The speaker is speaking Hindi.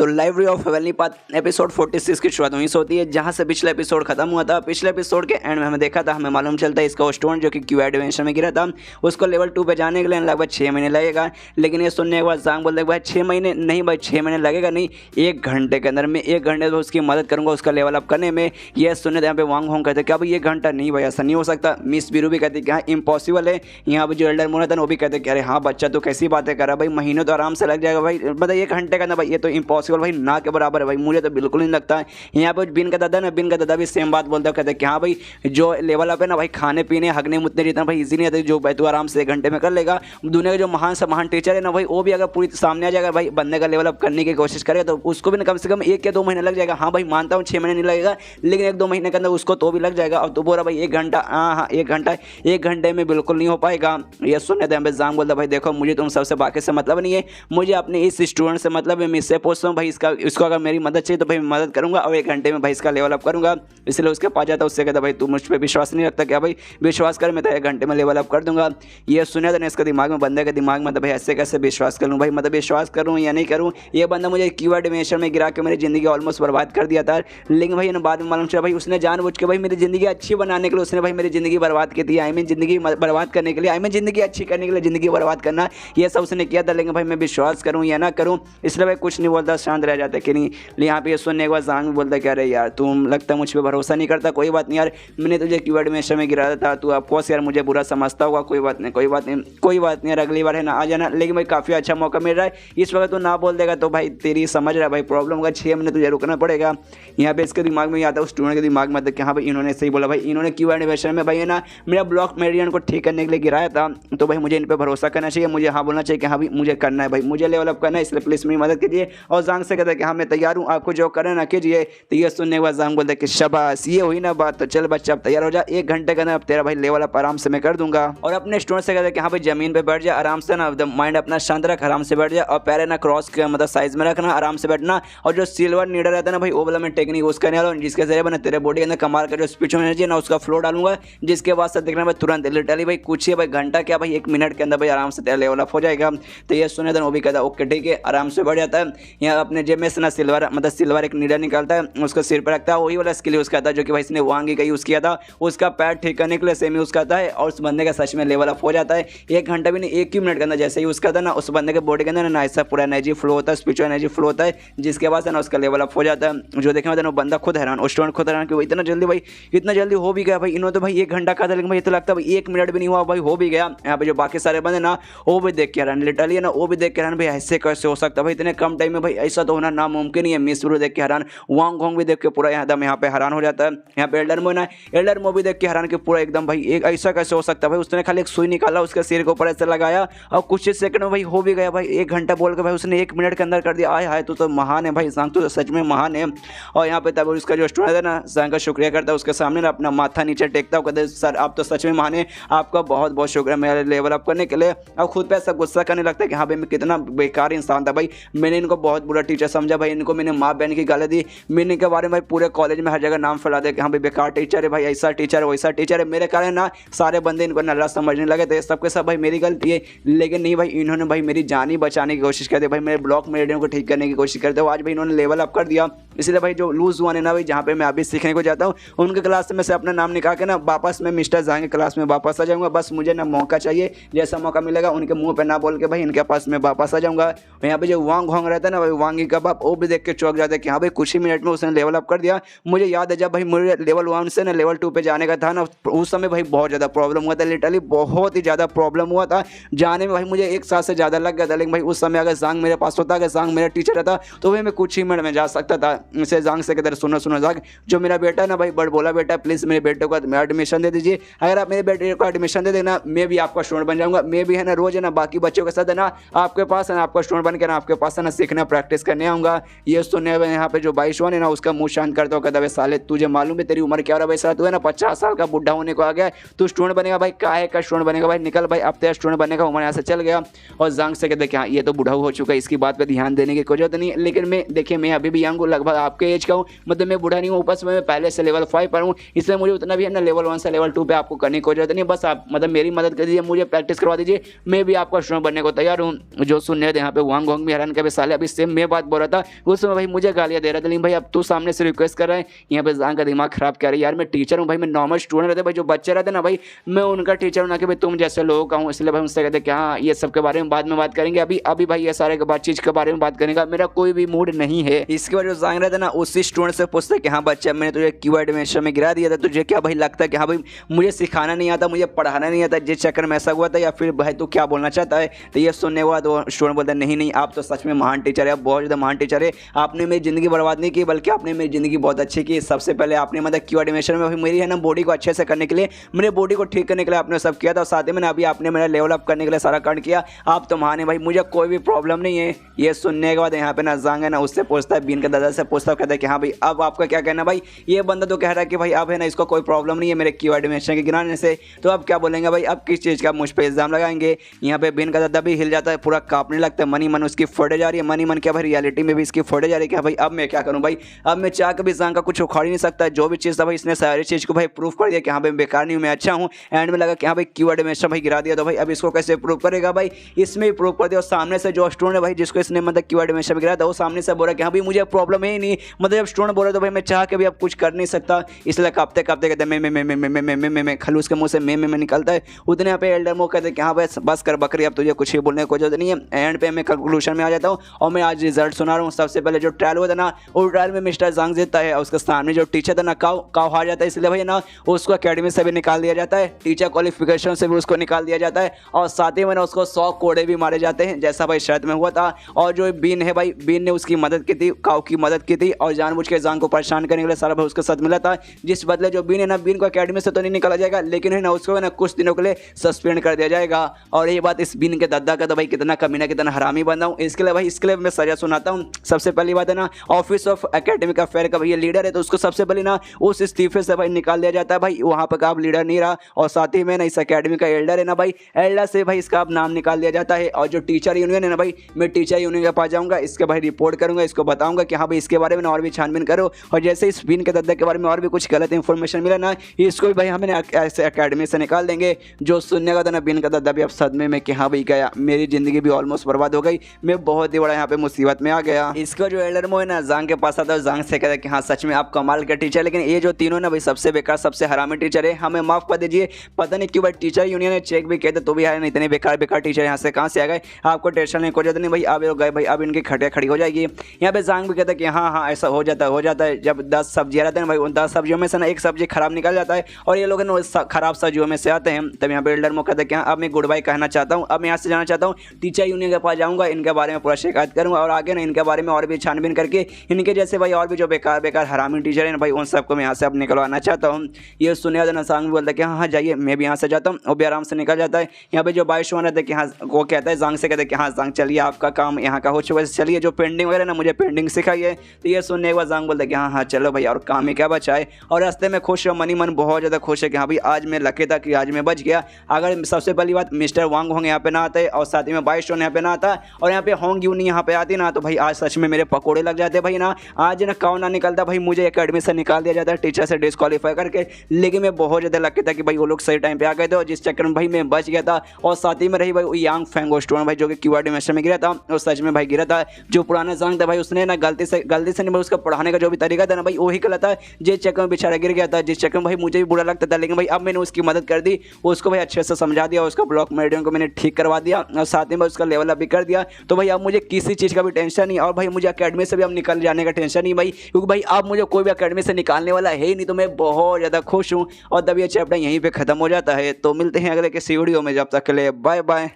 तो library of heavenly path episode 46 की शुरुआत वहीं से होती है जहां से पिछला एपिसोड खत्म हुआ था। पिछले एपिसोड के एंड में हमें देखा था, हमें मालूम चलता है इसका स्टोन जो कि क्यूआई डिमेंशन में गिरा था उसको लेवल 2 पे जाने के लिए लगभग 6 महीने लगेगा। लेकिन ये सुनने के बाद ज़ांग बोलते भाई 6 महीने नहीं, भाई 6 महीने लगेगा नहीं, 1 घंटे के अंदर में 1 घंटे में उसकी मदद करूँगा उसका लेवल अप करने में। ये सुनने यहाँ पे वांग होंग कहते क्या भाई 1 घंटा नहीं भाई ऐसा नहीं हो सकता। मिस बीरू भी कहती कि हाँ इम्पॉसिबल है। यहाँ पर जो एल्डर मोना था वो भी कहते कि अरे हाँ बच्चा तो कैसी बातें कर रहा भाई, महीनों तो आराम से लग जाएगा भाई, मतलब 1 घंटे का ना भाई, ये तो इम्पॉसिबल भाई ना के बराबर है भाई, मुझे तो बिल्कुल नहीं लगता है। यहाँ पे बिन का दादा भी सेम बात बोलता है, कहते हैं कि हाँ भाई जो लेवल अप है ना भाई खाने पीने हगने मुतने जितना भाई इजी नहीं आता, जो भाई तू आराम से 1 घंटे में कर लेगा। दुनिया के जो महान से महान टीचर है ना भाई वो भी अगर पूरी सामने आ जाएगा भाई बंदे का लेवल अप करने की कोशिश करे तो उसको भी कम से कम 1 या 2 महीने लग जाएगा। हाँ भाई मानता हूँ 6 महीने नहीं लगेगा, लेकिन 1-2 महीने के अंदर उसको तो भी लग जाएगा। और तो बोल रहा भाई 1 घंटा, हाँ 1 घंटे में बिल्कुल नहीं हो पाएगा। ये सुनने थे हमें ज़ांग बोलता भाई देखो मुझे तुम सबसे बाकी से मतलब नहीं है, मुझे अपने इस स्टूडेंट से मतलब है, मैं इससे पूछता हूँ भाई इसको अगर मेरी मदद चाहिए तो भाई मैं मदद करूँगा और 1 घंटे में भाई इसका लेवल अप करूँगा। इसलिए उसके पास जाता उससे कहता भाई तू मुझ पर विश्वास नहीं रखता क्या, भाई विश्वास कर मैं तो 1 घंटे में लेवल अप कर दूंगा। ये सुने तो इसके दिमाग में, बंदे के दिमाग में तो भाई ऐसे कैसे विश्वास कर लूँ भाई, मतलब विश्वास करूँ या नहीं करूँ। ये बंदा मुझे क्यूआई डिमेंशन में गिरा के मेरी ज़िंदगी ऑलमोस्ट बर्बाद कर दिया था। लेकिन भाई बाद में मालूम चला भाई उसने जानबूझ के भाई मेरी ज़िंदगी अच्छी बनाने के लिए उसने भाई मेरी ज़िंदगी बर्बाद की थी। आई मीन ज़िंदगी बर्बाद करने के लिए, आई मीन ज़िंदगी अच्छी करने के लिए ज़िंदगी बर्बाद करना, ये सब उसने किया था। लेकिन भाई मैं विश्वास करूँ या ना करूँ इसलिए भाई कुछ नहीं बोलता, शांत रह जाता कि नहीं। यहाँ पे ये सुनने के बाद ज़ांग बोलता क्या अरे यार तुम लगता मुझ पर भरोसा नहीं करता, कोई बात नहीं यार, मैंने तुझे क्यूआई डिमेंशन में गिराया था, तू ऑफकोर्स यार मुझे बुरा समझता होगा, कोई बात नहीं यार, अगली बार है ना आ जाना। लेकिन भाई काफ़ी अच्छा मौका मिल रहा है, इस वक्त तू ना बोल देगा तो भाई तेरी समझ रहा है भाई प्रॉब्लम होगा, 6 महीने तुझे रुकना पड़ेगा। यहाँ पे इसके दिमाग में आता है उस स्टूडेंट के दिमाग में कि हाँ भाई इन्होंने सही बोला भाई, इन्होंने क्यूआई डिमेंशन में भाई है ना मेरा ब्लॉक मेरिडियन को ठीक करने के लिए गिराया था, तो भाई मुझे इन पर भरोसा करना चाहिए, मुझे हाँ बोलना चाहिए कि हाँ भाई मुझे करना है, भाई मुझे लेवल अप करना है, इसलिए प्लीज़ मेरी मदद कीजिए। और ज़ांग से कहता है कि हाँ मैं तैयार हूँ, आपको जो करना ना कीजिए। तो ये सुनने के बाद ज़ांग बोलता है कि शाबाश ये हुई ना बात, तो चल बच्चा अब तैयार हो जा, 1 घंटे के अंदर अब तेरा भाई लेवल अप आराम से मैं कर दूंगा। और अपने स्टूडेंट से कहता है कि हाँ भाई ज़मीन पे बैठ जा आराम से ना, माइंड अपना शांत रख, आराम से बैठ जा और पैर ना क्रॉस के मतलब साइज में रखना, आराम से बैठना। और जो सिल्वर नीडल रहता है ना भाई वो वाला मैं टेक्निक यूज़ करने वाला हूँ जिसके जरिए मैंने तेरे बॉडी के अंदर कमाल का जो स्पिरिचुअल एनर्जी है ना उसका फ्लो डालूंगा, जिसके बाद से देखना भाई तुरंत लिटरली भाई कुछ ही भाई घंटा क्या भाई 1 मिनट के अंदर भाई आराम से तेरा लेवल अप हो जाएगा। तो ये सुने तो वो भी कहता है ओके ठीक है, आराम से बढ़ जाता है। यहाँ अपने जेब में से ना सिल्वर एक नीडल निकालता है, उसको सिर पर रखता है, वही वाला स्किल यूज़ करता है जो कि भाई इसने वांगी का यूज़ किया था, उसका पैर ठीक करने के लिए सेम यूज़ करता है और उस बंदे का सच में लेवल अप हो जाता है। 1 घंटा भी नहीं 1 ही मिनट के अंदर जैसे यूज़ करता है ना उस बंदे के बॉडी के अंदर ना ऐसा पूरा एनर्जी फ्लो होता है, स्पिरिचुअल एनर्जी फ्लो होता है, जिसके बाद से ना उसका लेवल अप हो जाता है। जो देखने में बंदा खुद हैरान, उस स्टूडेंट खुद हैरान कि इतना जल्दी हो भी गया भाई, इन्होंने तो भाई 1 घंटा कहा था, लेकिन भाई तो लगता है भाई 1 मिनट भी नहीं हुआ भाई हो भी गया। यहाँ पे जो बाकी सारे बंदे ना वो भी देख के हैरान, लिटरली है ना वो भी देख के हैरान भाई ऐसे कैसे हो सकता है भाई इतने कम टाइम में, भाई ऐसा तो होना नामुमकिन ही है। मिस ब्रू देख के हैरान, वांग होंग भी देख के पूरा एकदम यहाँ पे हैरान हो जाता है। यहाँ पे एल्डर मो भी देख के हैरान के पूरा एकदम भाई एक ऐसा कैसे हो सकता है भाई, उसने खाली एक सुई निकाला उसके सिर के ऊपर ऐसे लगाया और कुछ ही सेकंड में भाई हो भी गया भाई। 1 घंटा बोल के भाई उसने 1 मिनट के अंदर कर दिया। आय हाय तो महान है भाई, ज़ांग तो सच में महान है। और यहाँ पे तब उसका जो स्टूडेंट है ना ज़ांग का शुक्रिया करता है, उसके सामने ना अपना माथा नीचे टेकता है, कहते सर आप तो सच में महान है, आपका बहुत बहुत शुक्रिया मेरा लेवल अप करने के लिए। और खुद पे ऐसा गुस्सा करने लगता है कि हाँ भाई मैं कितना बेकार इंसान था भाई, मैंने इनको बहुत बुरा टीचर समझा भाई, इनको मैंने माँ बहन की गाली दी, मैंने इनके बारे में भाई पूरे कॉलेज में हर जगह नाम फैला दिया कि हाँ भाई बेकार टीचर है भाई, ऐसा टीचर है वैसा टीचर है, मेरे कारण ना सारे बंदे इनको नल्ला समझने लगे थे, सबके सब भाई मेरी गलती है। लेकिन नहीं भाई इन्होंने भाई मेरी जान ही बचाने की कोशिश करते भाई, मेरे ब्लॉक मेरिडियन को ठीक करने की कोशिश करते हो, आज भाई इन्होंने लेवल अप कर दिया। इसलिए भाई जो लूज हुआ है ना भाई जहाँ पे मैं अभी सीखने को जाता हूँ उनके क्लास में से अपना नाम निकाल के ना वापस मैं मिस्टर ज़ांग के क्लास में वापस आ जाऊँगा। बस मुझे ना मौका चाहिए, जैसा मौका मिलेगा उनके मुंह पे ना बोल के भाई इनके पास मैं वापस आ जाऊँगा। यहाँ पे जो वांग होंग रहता है ना भाई वांगी का बाप, वो भी देख के चौंक जाता है कि हाँ भाई कुछ ही मिनट में उसने लेवल अप कर दिया। मुझे याद है जब भाई मुझे लेवल 1 से ना लेवल 2 पे जाने का था ना उस समय भाई बहुत ज़्यादा प्रॉब्लम हुआ था, लिटरली बहुत ही ज़्यादा प्रॉब्लम हुआ था जाने में भाई, मुझे 1 साल से ज़्यादा लग गया था। लेकिन भाई उस समय अगर ज़ांग मेरे पास होता, अगर ज़ांग मेरा टीचर रहता तो भाई मैं कुछ ही मिनट में जा सकता था। इसे ज़ांग से कहते सुनो ज़ांग, जो मेरा बेटा है ना भाई बड़ बोला बेटा प्लीज़ मेरे बेटे को एडमिशन दे दीजिए, अगर आप मेरे बेटे को एडमिशन दे देना मैं भी आपका स्टूडेंट बन जाऊँगा, मैं भी है ना रोज़ है ना बाकी बच्चों के साथ है ना आपके पास है ना आपका स्टूडेंट बन के ना आपके पास है ना सीखना प्रैक्टिस करने आऊँगा। ये सुनने में यहाँ पे जो 22वां है ना उसका मुँह शांत करता हो, कहता है साले तुझे मालूम है तेरी उम्र क्या हो रहा है भाई, तू है ना 50 साल का बुढ़ा होने को आ गया, तू स्टूडेंट बनेगा भाई, काहे का स्टूडेंट बनेगा भाई, निकल भाई अब तेरा स्टूडेंट बनेगा। उमर यहाँ से चल गया और ज़ांग से कहते हैं कि हाँ ये तो बुढ़ा हो चुका है, इसकी बात पर ध्यान देने की कोई जरूरत नहीं है। लेकिन मैं देखिए मैं अभी भी यंग हूँ, लगभग लगभग आपके एज का हूँ, मतलब मैं बूढ़ा नहीं हूँ, ऊपर से मैं पहले से लेवल 5 पर हूँ, इसलिए मुझे उतना भी है ना लेवल 1 से लेवल 2 पे आपको करने की कोई जरूरत नहीं। बस आप मतलब मेरी मदद कर दीजिए, मुझे प्रैक्टिस करवा दीजिए, मैं भी आपका स्टूडेंट बनने को तैयार हूँ। जो सुनने थे यहाँ पे वांग वांग भी हैरान के साले अभी सेम मैं बात बोल रहा था, उस समय भाई मुझे गालियाँ दे रहा था, लेकिन भाई अब तू सामने से रिक्वेस्ट कर रहा है, यहाँ पे जान का दिमाग खराब कर रही है। यार मैं टीचर हूँ भाई, मैं नॉर्मल स्टूडेंट रहते भाई, जो बच्चे रहते ना भाई, मैं उनका टीचर हूँ ना कि भाई तुम जैसे लोगों का हूँ। इसलिए भाई उनसे कहते कि हाँ ये सब के बारे में बाद में बात करेंगे, अभी अभी भाई ये सारे चीज़ के बारे में बात करने का मेरा कोई भी मूड नहीं है। इसके बाद जो जांग रहता है ना उसी स्टूडेंट से पूछते कि हाँ बच्चा मैंने तुझे कीवर्ड एडवेंचर में गिरा दिया था, तुझे क्या भाई लगता है कि हाँ भाई मुझे सिखाना नहीं आता, मुझे पढ़ाना नहीं आता, जिस चक्कर में ऐसा हुआ था, या फिर भाई तू क्या बोलना चाहता है। तो ये सुनने के बाद वो स्टूडेंट बोलता है नहीं नहीं आप तो सच में महान टीचर है, आप बहुत ज़्यादा महान टीचर है, आपने मेरी ज़िंदगी बर्बाद नहीं की बल्कि आपने मेरी ज़िंदगी बहुत अच्छी की। सबसे पहले आपने मतलब कीवर्ड एडवेंचर में मेरी है ना बॉडी को अच्छे से करने के लिए, मेरे बॉडी को ठीक करने के लिए आपने सब किया था, और साथ ही में अभी आपने मेरा लेवल अप करने के लिए सारा कांड किया, आप तो महान है भाई, मुझे कोई भी प्रॉब्लम नहीं है। ये सुनने के बाद यहाँ पे ना जांग है ना उससे पूछता है, बीन के दादा से पूछता है, कहता है कि हाँ भाई अब आपका क्या कहना भाई, ये बंदा तो कह रहा है कि भाई अब है ना इसको कोई प्रॉब्लम नहीं है मेरे कीवर्ड एडवेंचर के गिराने से, तो अब क्या बोलेंगे भाई, अब किस चीज़ का मुझ पर इल्ज़ाम लगाएंगे। यहाँ पे बीन का दादा भी हिल जाता है, पूरा कांपने लगता है, मनी मन उसकी फोड़े जा रही है, मनी मन क्या भाई रियलिटी में भी इसकी फोड़े जा रही है कि भाई अब मैं क्या करूँ भाई, अब मैं चाह कभी जांग का कुछ उखाड़ ही नहीं सकता। जो भी चीज़ था भाई इसने सारी चीज़ को भाई प्रूफ कर दिया कि हाँ भाई बेकार नहीं हूँ, मैं अच्छा हूँ। एंड में लगा कि हाँ भाई कीवर्ड एडवेंचर भाई गिरा दिया, तो भाई अब इसको कैसे प्रूव करेगा भाई, इसमें ही प्रूव कर दिया। और सामने से जो स्टूडेंट है भाई जिसको इसने मतलब कीवर्ड एडवेंचर में गिराया था, वो सामने से बोल रहा कि हाँ भाई मुझे प्रॉब्लम है ही नहीं, मतलब जब स्टूडेंट बोल रहा तो भाई मैं चाह के भी अब कुछ कर नहीं सकता। इसलिए कांपते कांपते कहते मैं खलूस के मुंह से मैं निकलता है। उतने यहाँ पे एल्डर मो कहते कि हाँ भाई बस कर बकरी, अब तुझे कुछ भी बोलने की जरूरत नहीं है। एंड पे मैं कंक्लूजन में आ जाता हूँ और मैं आज रिजल्ट सुना रहा हूँ। सबसे पहले जो ट्रायल हुआ था ना, वो ट्रायल में मिस्टर जांग जीतता है, उसके सामने जो टीचर था ना काव हार जाता है, इसलिए भाई ना उसको अकेडमी से भी निकाल दिया जाता है, टीचर क्वालिफिकेशन से भी उसको निकाल दिया जाता है, और साथ ही में ना उसको 100 कोड़े भी मारे जाते हैं जैसा भाई शर्त में हुआ था। और जो बीन है भाई, बीन ने उसकी मदद की थी, काव की मदद की थी, और जानबूझ के जांग को परेशान करने के लिए सारा भाई उसके साथ मिला था। जिस बदले जो बीन है ना, बीन को अकेडमी से तो नहीं निकाला जाएगा, लेकिन है ना उसको है ना कुछ दिनों के लिए सस्पेंड कर दिया जाएगा। और ये बात इस बीन के दादा का तो भाई कितना कमीना कितना हरामी बंदा हूँ, इसके लिए भाई इसके लिए मैं सजा सुनाता हूँ। सबसे पहली बात है ना, ऑफिस ऑफ एकेडमिक अफेयर का भाई लीडर है, तो उसको सबसे पहले ना उस इस्तीफे से भाई निकाल दिया जाता है, भाई वहाँ पर आप लीडर नहीं रहा। और साथ ही में ना इस अकेडमी का एल्डर है ना भाई, एल्डर से भाई इसका अब नाम निकाल दिया जाता है। और जो टीचर यूनियन है ना भाई, मैं टीचर यूनियन के पास जाऊँगा, इसके भाई रिपोर्ट करूँगा, इसको बताऊँगा कि हाँ भाई इसके बारे में और भी छानबीन करो। और जैसे इस बीन के दादा के बारे में और भी कुछ गलत इंफॉर्मेशन मिला ना, इसको भी भाई हमें ऐसे अकेडमी से निकाल देंगे। जो सुनने का था ना, बीन का दादा भी अब सदमे में कि हाँ भाई गया, मेरी जिंदगी भी ऑलमोस्ट बर्बाद हो गई, मैं बहुत ही बड़ा यहाँ पे मुसीबत में आ गया। इसका जो एल्डर मो है ना जांग के पास आता है, जांग से कहता है कि हाँ सच में आप कमाल का टीचर, लेकिन ये जो तीनों ना भाई सबसे बेकार सबसे हरामी टीचर है, हमें माफ कर दीजिए। पता नहीं क्यों भाई टीचर यूनियन ने चेक भी किया था तो भी यार इतने बेकार बेकार टीचर यहाँ से कहाँ से आ गए, आपको टेंशन नहीं, कोई जरूरत नहीं भाई, अब ये गए भाई, अब इनकी खटिया खड़ी हो जाएगी। यहाँ पे जांग भी कहता है कि हाँ ऐसा हो जाता है। जब 10 सब्जियाँ रहते हैं भाई, उन 10 सब्जियों में से ना एक सब्जी खराब निकल जाता है, और ये लोग ना खराब सब्जियों में से आते हैं। तब यहाँ पे एल्डर मो कहता है कि हाँ अब मैं गुड बाय कहना चाहता हूँ, अब मैं यहाँ से जाना चाहता हूँ, टीचर यूनियन के पास जाऊँगा, इनके बारे में पूरा शिकायत करूँगा, और आगे ना इनके बारे में और भी छानबीन करके इनके जैसे भाई और भी जो बेकार बेकार हरामी टीचर है ना भाई, उन सबको मैं यहाँ से अब निकलवाना चाहता हूँ। ये सुने तो जांग भी बोलता है कि हाँ जाइए, मैं भी यहाँ से जाता हूँ, और भी आराम से निकल जाता है। यहाँ पे जो 22 रहता है कि हाँ, वो कहता है जांग से, कहता है कि हाँ जांग चलिए आपका काम यहाँ का हो चुका है, चलिए जो पेंडिंग वगैरह ना मुझे पेंडिंग सिखाइए। तो ये सुनने के बाद जांग बोलता है कि हाँ चलो भाई, और काम ही क्या बचा है। और रास्ते में खुश हो, मनी मन बहुत ज़्यादा खुश है कि हाँ भाई आज मैं लकी था कि आज मैं बच गया। अगर सबसे पहली बात मिस्टर वांग होंग यहाँ पे ना आते, और साथ ही में 22 यहाँ पे ना आता, और यहाँ पे होंग यूनी यहाँ पे आती ना, तो भाई आज सच में मेरे पकोड़े लग जाते भाई ना, आज ना काउ ना निकलता भाई, मुझे अकेडमी से निकाल दिया जाता है टीचर से डिस्क्वालीफाई करके। लेकिन मैं बहुत ज़्यादा लकी था कि भाई वो लोग सही टाइम पे आ गए थे, और जिस चक्कर में भाई मैं बच गया था। और साथ ही में रही भाई यांग फेंगो स्टूडेंट भाई, जो कि कीवर्ड एडवेंचर में गिरा था, और सच में भाई गिरा था। जो पुराना जांग था भाई, उसने ना गलती से नहीं भाई, उसका पढ़ाने का जो भी तरीका था ना भाई वही गलत था, जिस चक्कर में बेचारा गिर गया था, जिस चक्कर में भाई मुझे भी बुरा लगता था। लेकिन भाई अब मैंने उसकी मदद कर दी, उसको भाई अच्छे से समझा दिया, उसका ब्लॉक मीडियम को मैंने ठीक करवा दिया, और साथ ही में उसका लेवल अप भी कर दिया। तो भाई अब मुझे किसी चीज़ का भी टेंशन नहीं, और भाई मुझे अकेडमी से भी अब निकल जाने का टेंशन नहीं भाई, क्योंकि भाई अब मुझे कोई भी अकेडमी से निकालने वाला है ही नहीं। तो मैं बहुत ज़्यादा खुश हूँ, और तब ये चैप्टर यहीं पे ख़त्म हो जाता है। तो मिलते हैं अगले किसी वीडियो में, जब तक के लिए बाय बाय।